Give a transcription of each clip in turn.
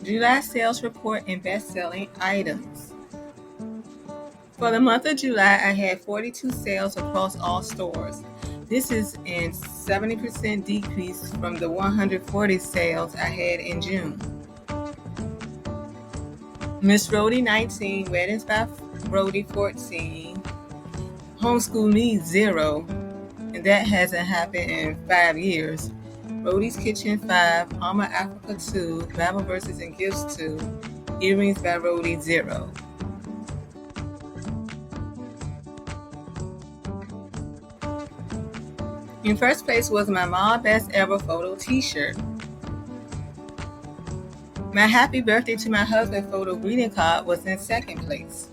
July sales report and best-selling items. For the month of July, I had 42 sales across all stores. This is a 70% decrease from the 140 sales I had in June. Miss Rhoadie 19, Weddings by Rhoadie 14, Homeschool Me 0, and that hasn't happened in 5 years. Rhoadie's Kitchen 5, Alma Africa 2, Bible Verses and Gifts 2, Earrings by Rhoadie 0. In first place was my Mom Best Ever photo t-shirt. My happy birthday to my husband photo greeting card was in second place.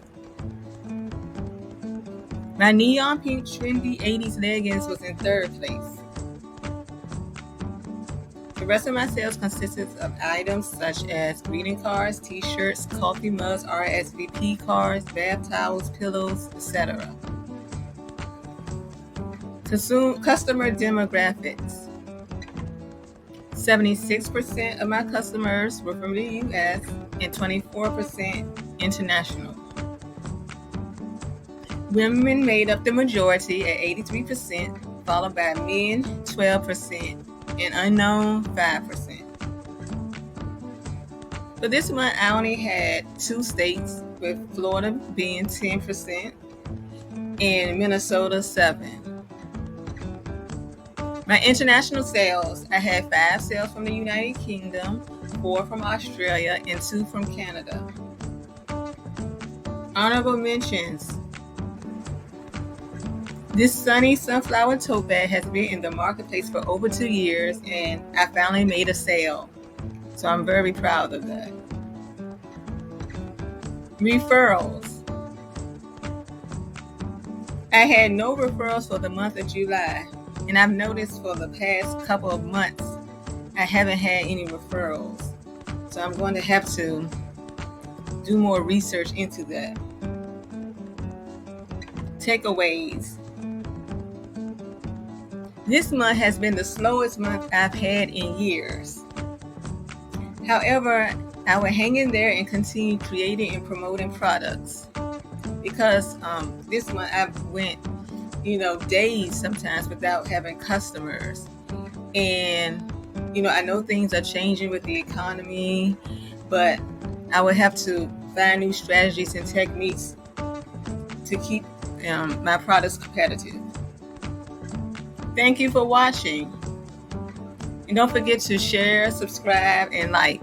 My neon pink trendy 80s leggings was in third place. The rest of my sales consisted of items such as greeting cards, t-shirts, coffee mugs, RSVP cards, bath towels, pillows, etc. Customer demographics. 76% of my customers were from the U.S. and 24% international. Women made up the majority at 83%, followed by men 12% and unknown 5%. For this month, I only had 2 states, with Florida being 10% and Minnesota 7%. My international sales, I had 5 sales from the United Kingdom, 4 from Australia, and 2 from Canada. Honorable mentions. This sunny sunflower tote bag has been in the marketplace for over 2 years, and I finally made a sale. So I'm very proud of that. Referrals. I had no referrals for the month of July. And I've noticed for the past couple of months, I haven't had any referrals. So I'm going to have to do more research into that. Takeaways. This month has been the slowest month I've had in years. However, I will hang in there and continue creating and promoting products. Because this month I've went days sometimes without having customers. And, I know things are changing with the economy, but I would have to find new strategies and techniques to keep my products competitive. Thank you for watching. And don't forget to share, subscribe, and like.